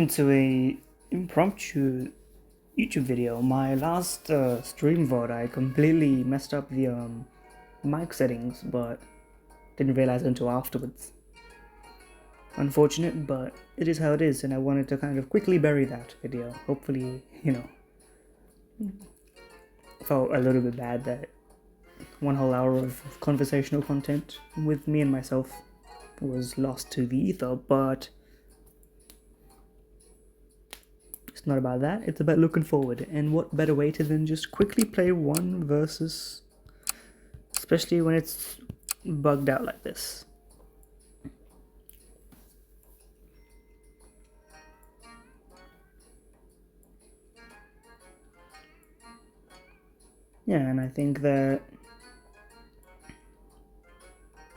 welcome to a impromptu YouTube video. My last stream VOD, I completely messed up the mic settings, but didn't realize until afterwards. Unfortunate, but it is how it is, and I wanted to kind of quickly bury that video. Hopefully, felt a little bit bad that 1 whole hour of conversational content with me and myself was lost to the ether, but it's not about that, it's about looking forward, and what better way to than just quickly play one versus, especially when it's bugged out like this. Yeah, and I think that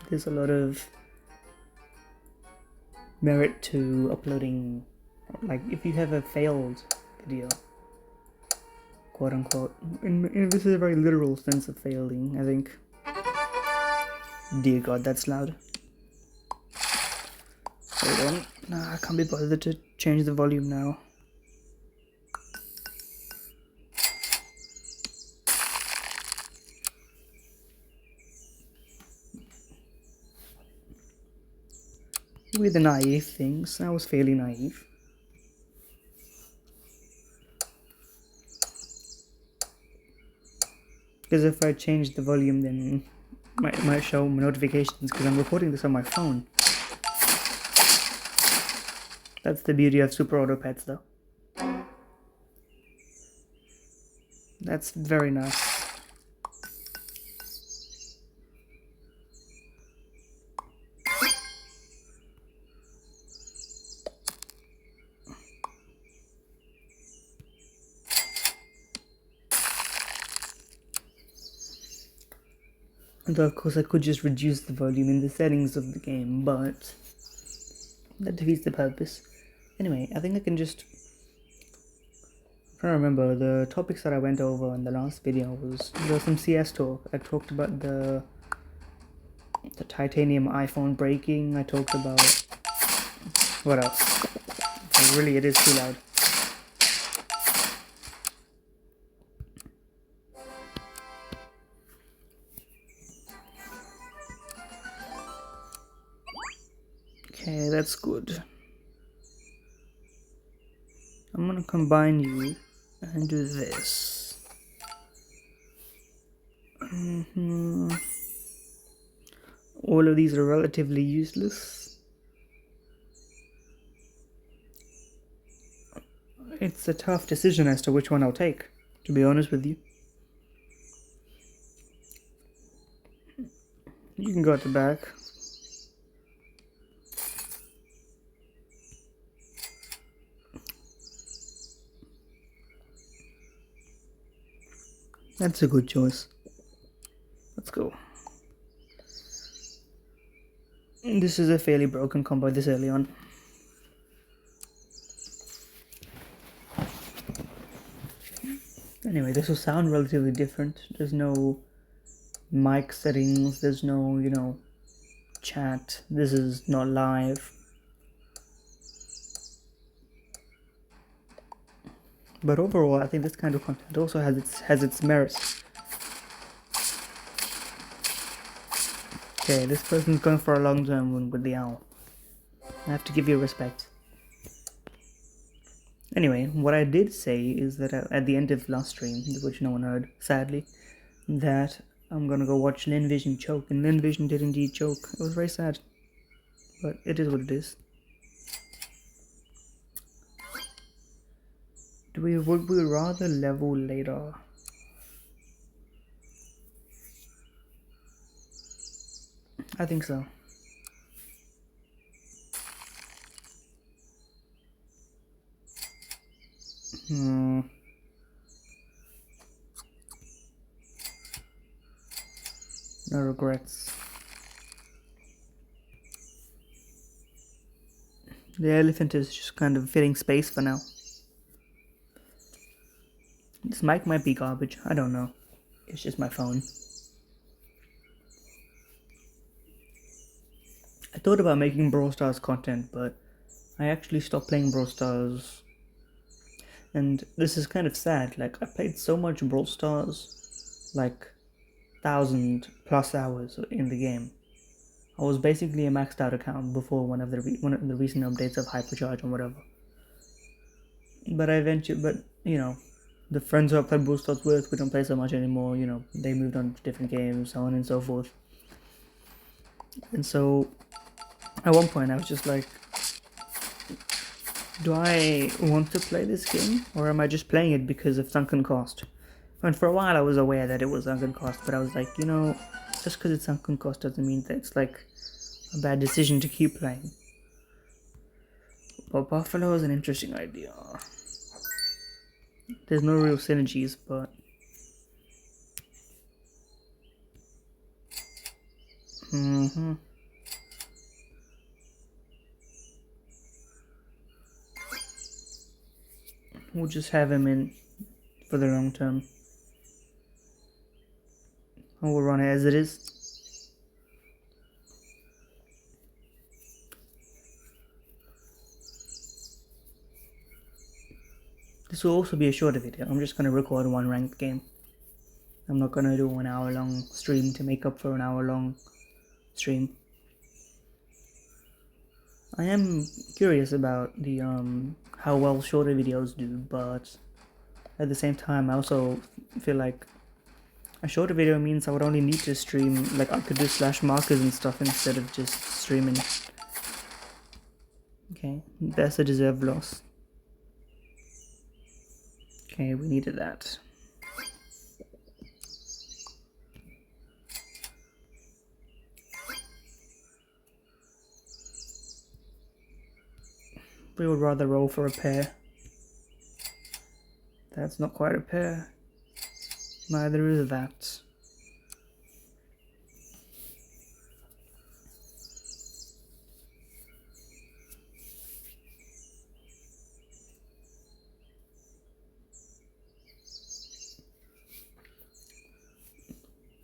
there's a lot of merit to uploading, like if you have a failed video, quote unquote, and this is a very literal sense of failing, I think. Dear God, that's loud. Hold on, nah, I can't be bothered to change the volume now. With the naive things, I was fairly naive. Because if I change the volume, then it might show my notifications, because I'm recording this on my phone. That's the beauty of Super Auto Pets, though. That's very nice. Although of course I could just reduce the volume in the settings of the game, but that defeats the purpose. Anyway, I think I can just... I'm trying to remember, the topics that I went over in the last video there was some CS talk. I talked about the titanium iPhone breaking. I talked about... what else? Really, it is too loud. Okay, that's good. I'm gonna combine you and do this. All of these are relatively useless. It's a tough decision as to which one I'll take, to be honest with you. You can go at the back. That's a good choice. Let's go. This is a fairly broken combo this early on. Anyway, this will sound relatively different. There's no mic settings, there's no, chat. This is not live. But overall, I think this kind of content also has its merits. Okay, this person's going for a long-term one with the owl. I have to give you respect. Anyway, what I did say is that at the end of last stream, which no one heard, sadly, that I'm gonna go watch Lin Vision choke, and Lin Vision did indeed choke. It was very sad, but it is what it is. Would we rather level later? I think so. No regrets. The elephant is just kind of filling space for now. This mic might be garbage, I don't know. It's just my phone. I thought about making Brawl Stars content, but I actually stopped playing Brawl Stars, and this is kind of sad. Like, I played so much Brawl Stars, like 1,000+ hours in the game. I was basically a maxed out account before one of the recent updates of Hypercharge and whatever. But the friends who I played Brawl Stars with, we don't play so much anymore. They moved on to different games, so on and so forth. And so, at one point, I was just like, do I want to play this game, or am I just playing it because of sunken cost? And for a while I was aware that it was sunken cost, but I was like, just because it's sunken cost doesn't mean that it's like a bad decision to keep playing. But Buffalo is an interesting idea. There's no real synergies, but we'll just have him in for the long term. And we'll run it as it is. This will also be a shorter video. I'm just going to record one ranked game. I'm not going to do an hour long stream to make up for an hour long stream. I am curious about the how well shorter videos do, but at the same time I also feel like a shorter video means I would only need to stream, like I could do slash markers and stuff instead of just streaming. Okay, that's a deserved loss. Okay, we needed that. We would rather roll for a pair. That's not quite a pair. Neither is that.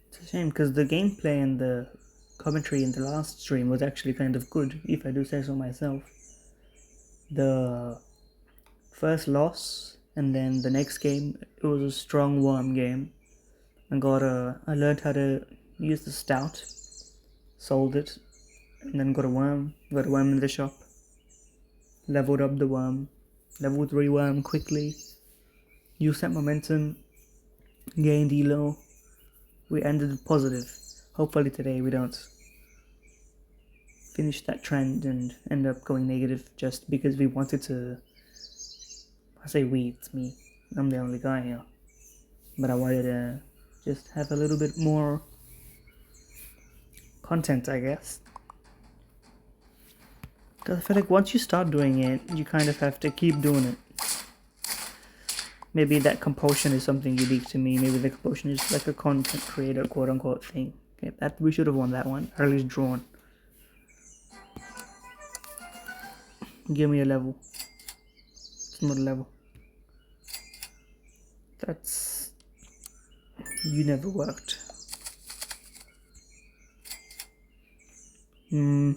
It's a shame because the gameplay and the commentary in the last stream was actually kind of good, if I do say so myself. The first loss and then the next game, it was a strong worm game. I learned how to use the stout, sold it, and then got a worm in the shop, leveled up the worm, level 3 worm quickly, used that momentum, gained elo. We ended positive. Hopefully today we don't finish that trend and end up going negative just because we wanted to. I say we, it's me. I'm the only guy here. But I wanted to just have a little bit more content, I guess. Because I feel like once you start doing it, you kind of have to keep doing it. Maybe that compulsion is something unique to me. Maybe the compulsion is like a content creator, quote unquote thing. Okay, that we should have won that one. Or at least drawn. Give me a level. It's not a level. That's... You never worked. Too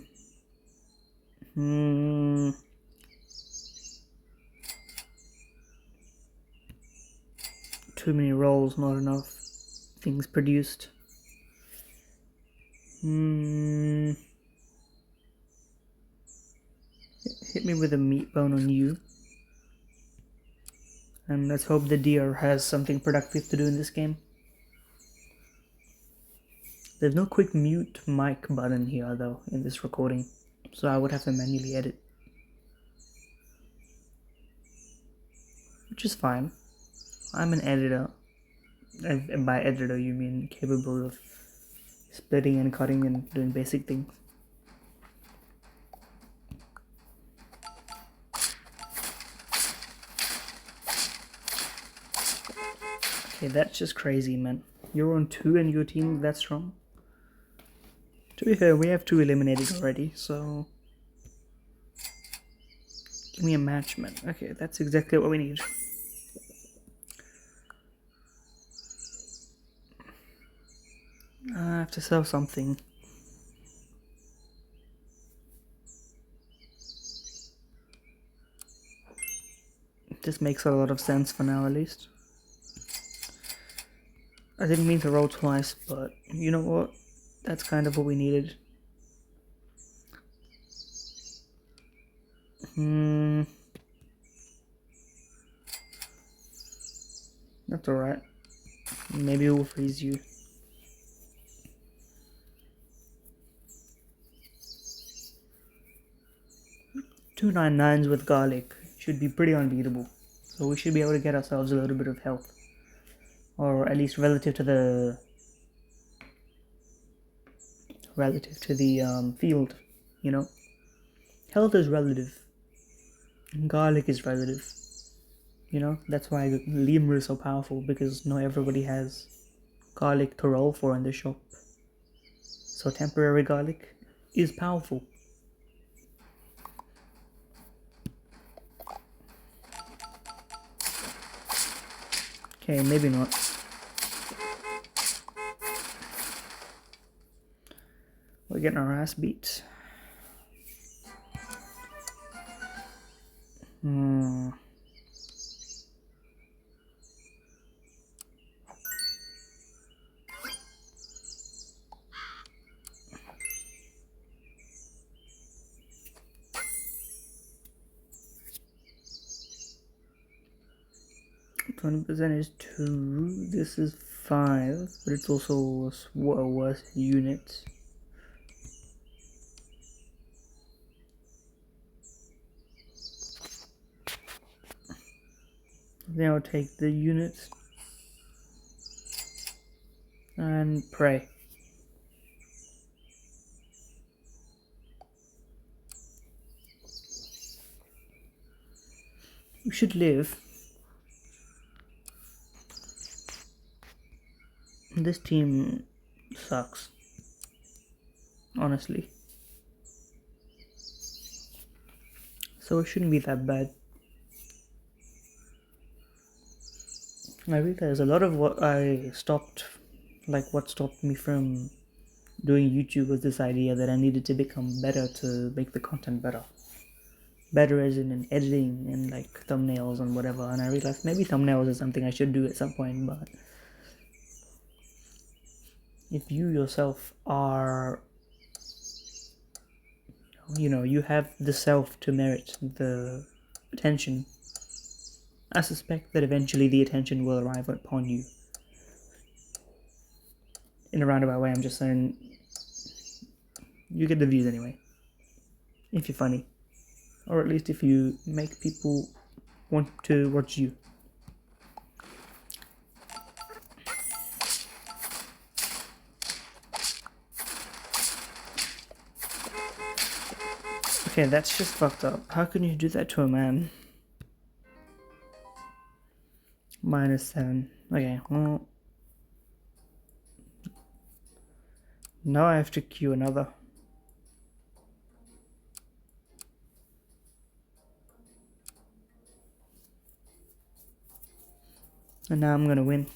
many rolls, not enough things produced. Hit me with a meat bone on you. And let's hope the deer has something productive to do in this game. There's no quick mute mic button here though in this recording, so I would have to manually edit. Which is fine. I'm an editor. And by editor you mean capable of splitting and cutting and doing basic things. Okay, that's just crazy, man. You're on 2 and your team that strong? To be fair, we have 2 eliminated already, so... Give me a match, man. Okay, that's exactly what we need. I have to sell something. This makes a lot of sense for now, at least. I didn't mean to roll twice, but you know what? That's kind of what we needed. That's alright. Maybe we'll freeze you. Two 9/9s with garlic should be pretty unbeatable. So we should be able to get ourselves a little bit of health. Or at least relative to the field, you know? Health is relative. Garlic is relative. You know? That's why lemur is so powerful, because not everybody has garlic to roll for in the shop. So temporary garlic is powerful. Okay, maybe not. We're getting our ass beat. %, is 2. This is 5, but it's also a worse unit. Then I'll take the unit and pray. We should live. This team sucks, honestly. So it shouldn't be that bad. I realized a lot of what stopped me from doing YouTube was this idea that I needed to become better to make the content better. Better as in editing and like thumbnails and whatever, and I realized maybe thumbnails is something I should do at some point, but if you yourself are, you have the self to merit the attention, I suspect that eventually the attention will arrive upon you. In a roundabout way, I'm just saying, you get the views anyway. If you're funny. Or at least if you make people want to watch you. Okay, that's just fucked up. How can you do that to a man? -7. Okay, well. Now I have to queue another. And now I'm gonna win.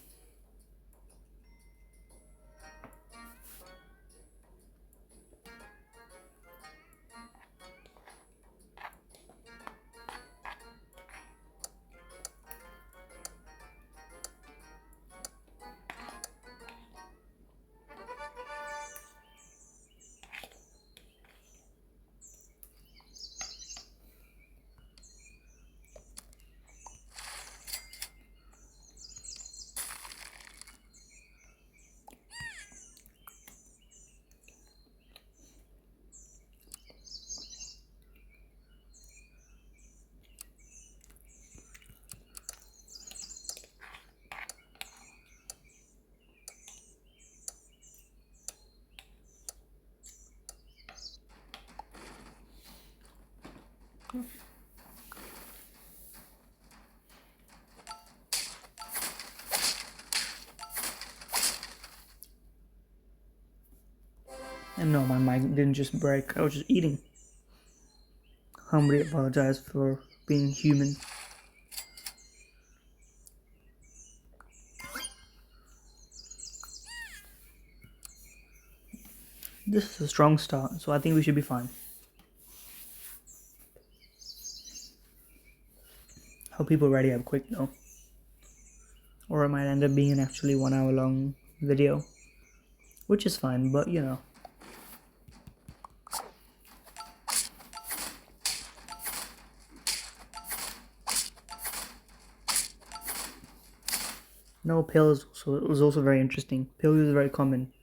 And no, my mic didn't just break. I was just eating. Humbly apologize for being human. This is a strong start, so I think we should be fine. Hope people ready up quick though. Or it might end up being an actually 1 hour long video. Which is fine, but you know. No, pills was also very interesting. Pill is very common.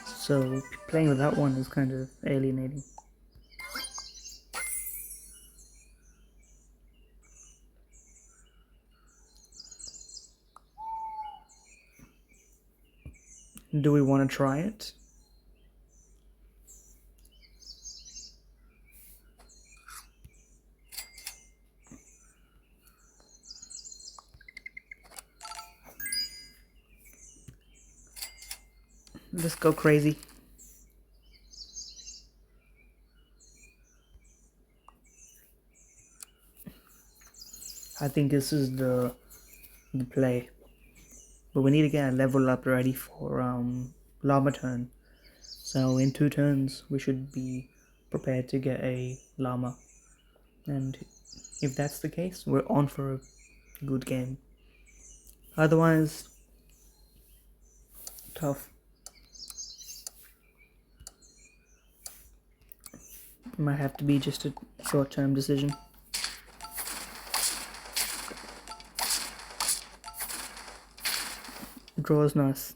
So playing with that one is kind of alienating. Do we want to try it? Let's go crazy. I think this is the play. But we need to get a level up ready for llama turn. So in 2 turns we should be prepared to get a llama. And if that's the case, we're on for a good game. Otherwise, tough. Might have to be just a short-term decision. Draw is nice.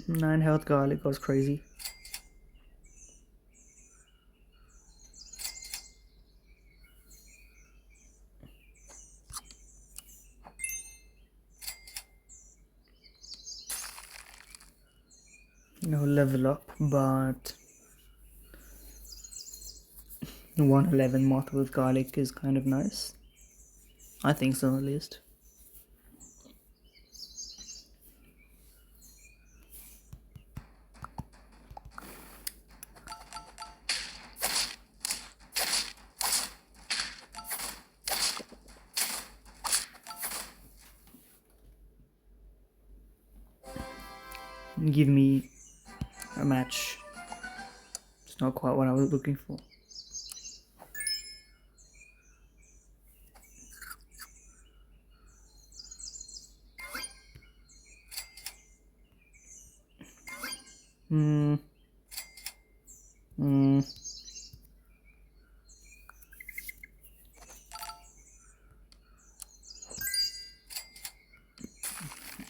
Nine health garlic goes crazy. No level up, but 111 moth with garlic is kind of nice. I think so, at least. Give me a match. It's not quite what I was looking for.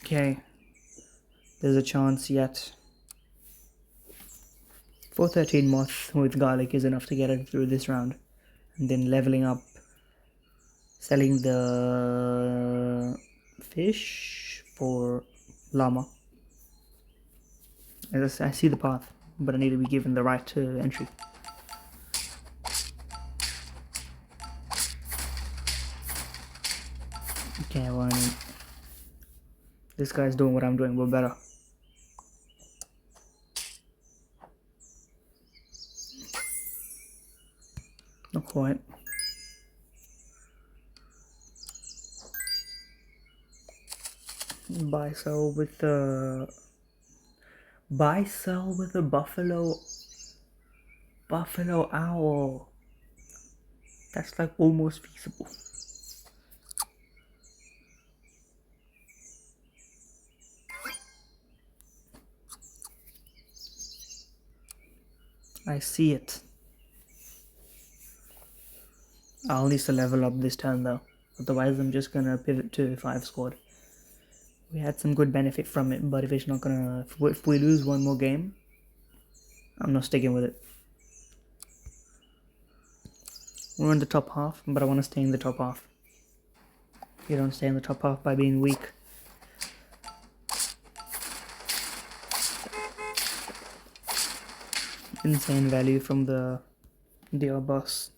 Okay. There's a chance yet. 413 moth with garlic is enough to get it through this round. And then leveling up, selling the fish for llama. As I see the path, but I need to be given the right to entry. Okay, well, I mean, this guy's doing what I'm doing, but better. Not quite. Buy sell with the buffalo owl. That's like almost feasible. I see it. I'll need to level up this turn though, otherwise I'm just gonna pivot to 5 squad. We had some good benefit from it, but if it's not gonna, if we lose one more game, I'm not sticking with it. We're in the top half, but I want to stay in the top half. You don't stay in the top half by being weak. Insane value from the deal boss.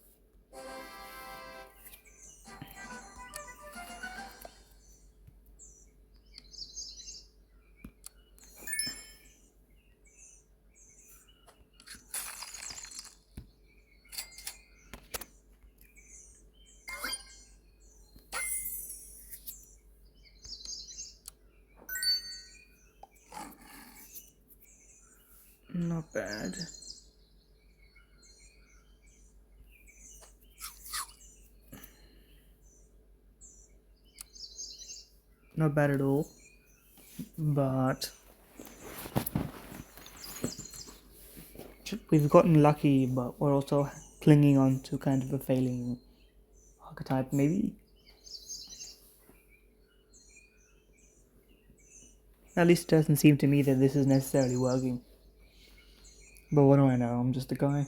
Not bad. Not bad at all. But we've gotten lucky, but we're also clinging on to kind of a failing archetype, maybe. At least it doesn't seem to me that this is necessarily working. But what do I know? I'm just a guy.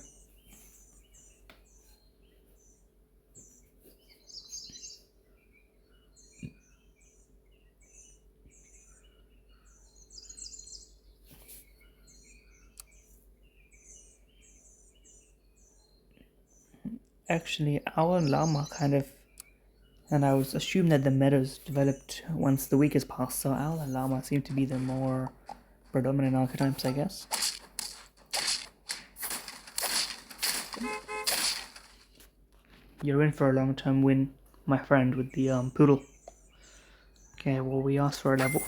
Actually, our llama kind of, and I was assumed that the meadows developed once the week has passed, so owl and llama seem to be the more predominant archetypes, I guess. You're in for a long-term win, my friend, with the poodle. Okay, well, we asked for a level.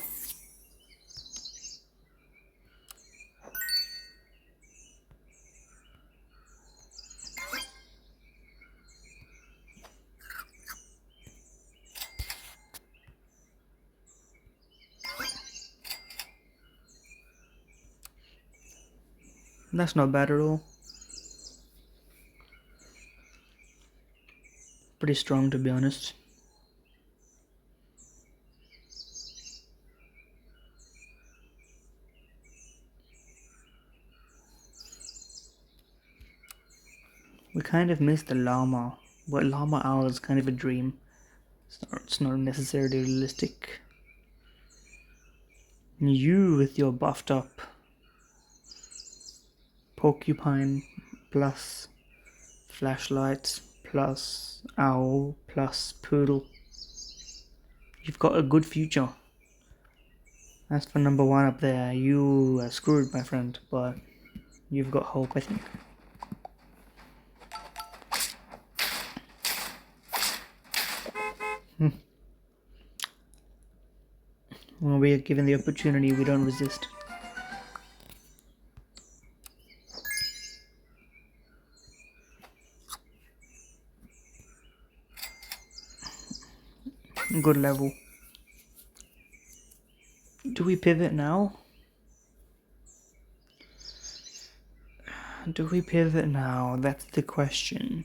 That's not bad at all. Pretty strong, to be honest. We kind of missed the llama, but llama owl is kind of a dream. It's not necessarily realistic. You with your buffed up porcupine plus flashlight plus owl plus poodle. You've got a good future. As for number one up there, you are screwed, my friend, but you've got hope, I think. When we are given the opportunity, we don't resist. Good level. Do we pivot now? Do we pivot now? That's the question.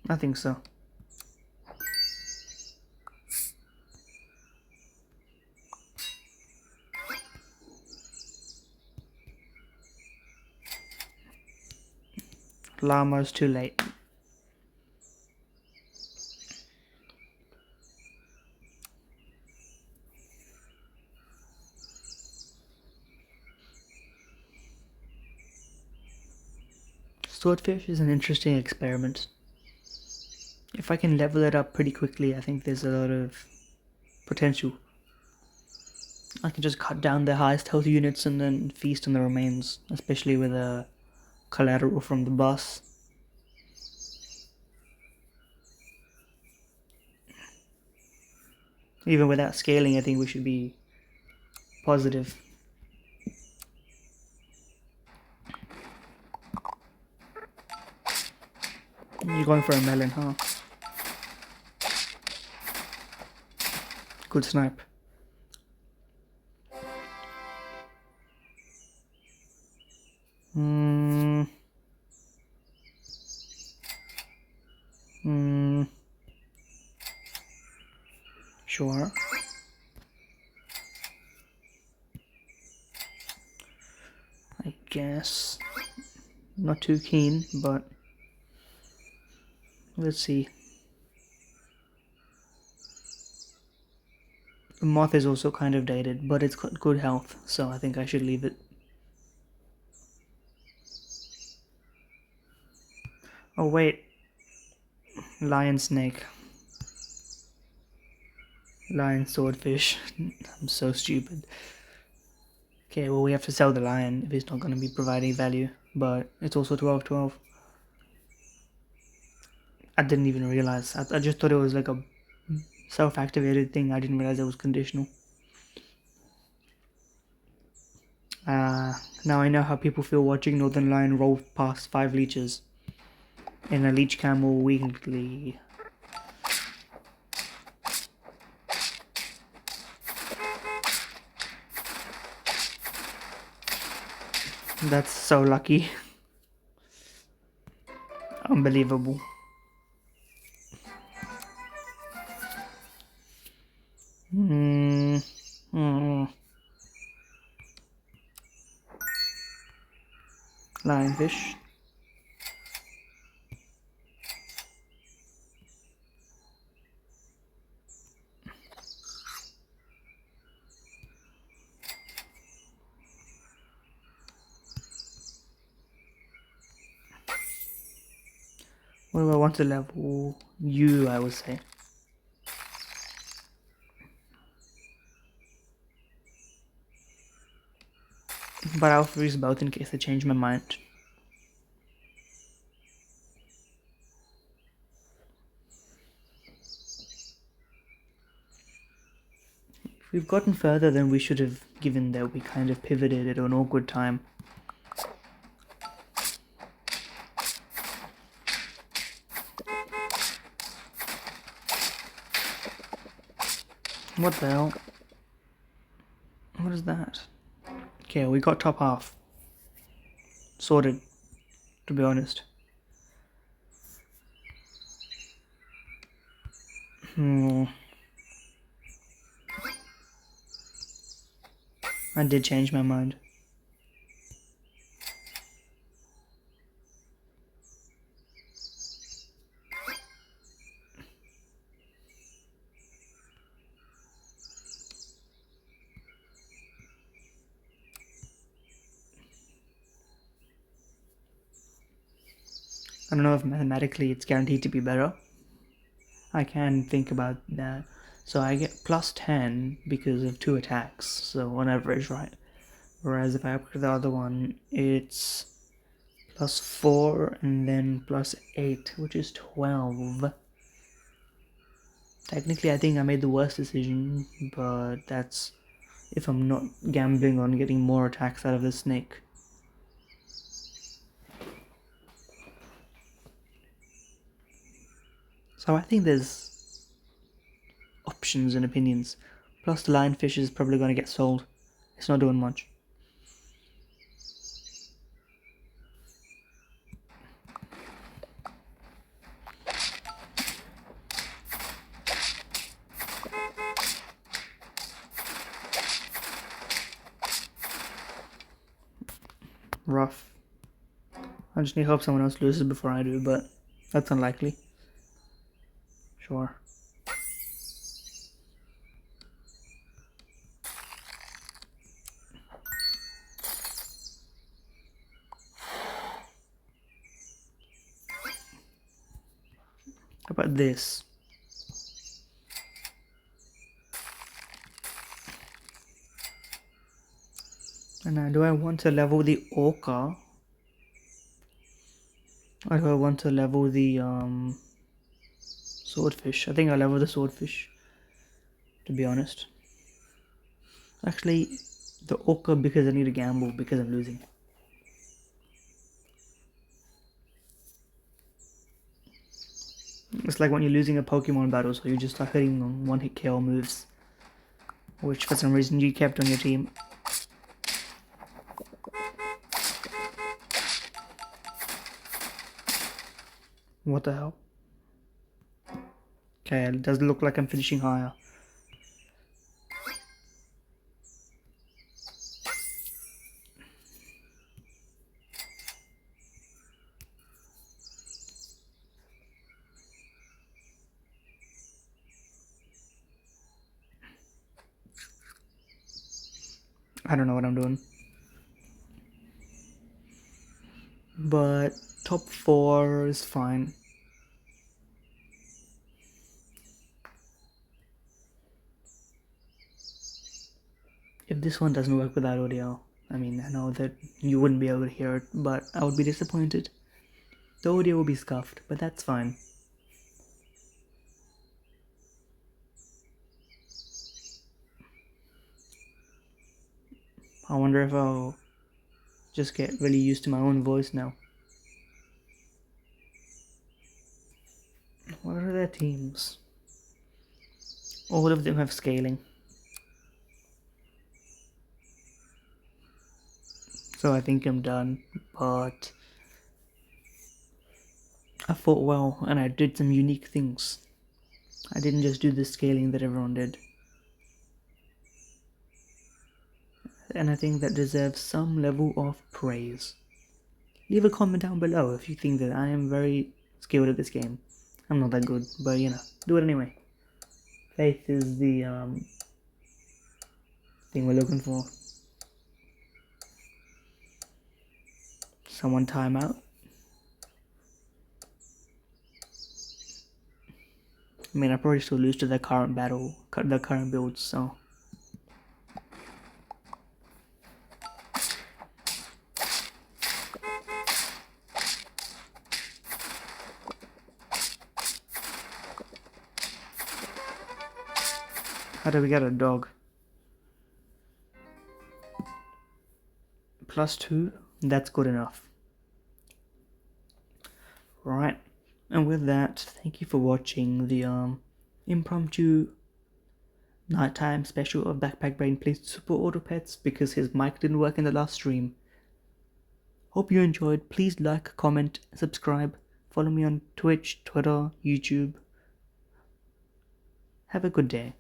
I think so. Llama's too late. Swordfish is an interesting experiment. If I can level it up pretty quickly, I think there's a lot of potential. I can just cut down the highest health units and then feast on the remains, especially with a collateral from the boss. Even without scaling, I think we should be positive. You're going for a melon, huh? Good snipe. Sure. I guess. Not too keen, but let's see. The moth is also kind of dated, but it's got good health, so I think I should leave it. Oh wait. Lion snake. Lion swordfish. I'm so stupid. Okay, well we have to sell the lion if he's not going to be providing value, but it's also 12-12. I didn't even realize. I just thought it was like a self-activated thing. I didn't realize it was conditional. Now I know how people feel watching Northern Lion roll past 5 leeches in a leech camel weekly. That's so lucky. Unbelievable. Lionfish. What do I want to level? You, I would say. But I'll freeze both in case I change my mind. We've gotten further than we should have, given that we kind of pivoted at an awkward time. What the hell? What is that? Okay, we got top half. Sorted, to be honest. I did change my mind. I don't know if mathematically it's guaranteed to be better. I can think about that. So I get plus 10 because of 2 attacks, so on average, right? Whereas if I upgrade the other one, it's plus 4 and then plus 8, which is 12. Technically, I think I made the worst decision, but that's if I'm not gambling on getting more attacks out of the snake. So I think there's options and opinions. Plus the lionfish is probably going to get sold. It's not doing much. Rough. I just need to hope someone else loses before I do, but that's unlikely. Sure. How about this? And now, do I want to level the orca? Or do I want to level the swordfish? I think I'll level the swordfish, to be honest. Actually, the orca because I need to gamble because I'm losing. It's like when you're losing a Pokemon battle, so you just start hitting on one-hit KO moves, which for some reason you kept on your team. What the hell? Okay, it does look like I'm finishing higher. I don't know what I'm doing. But top 4 is fine. If this one doesn't work without audio, I mean, I know that you wouldn't be able to hear it, but I would be disappointed. The audio will be scuffed, but that's fine. I wonder if I'll just get really used to my own voice now. What are their teams? All of them have scaling. So I think I'm done, but I fought well and I did some unique things. I didn't just do the scaling that everyone did. And I think that deserves some level of praise. Leave a comment down below if you think that I am very skilled at this game. I'm not that good, but you know, do it anyway. Faith is the thing we're looking for. Someone time out. I mean, I probably still lose to the current builds, so. How do we get a dog? +2, that's good enough. Right, and with that, thank you for watching the impromptu nighttime special of Backpack Brain. Please support Auto Pets because his mic didn't work in the last stream. Hope you enjoyed. Please like, comment, subscribe. Follow me on Twitch, Twitter, YouTube. Have a good day.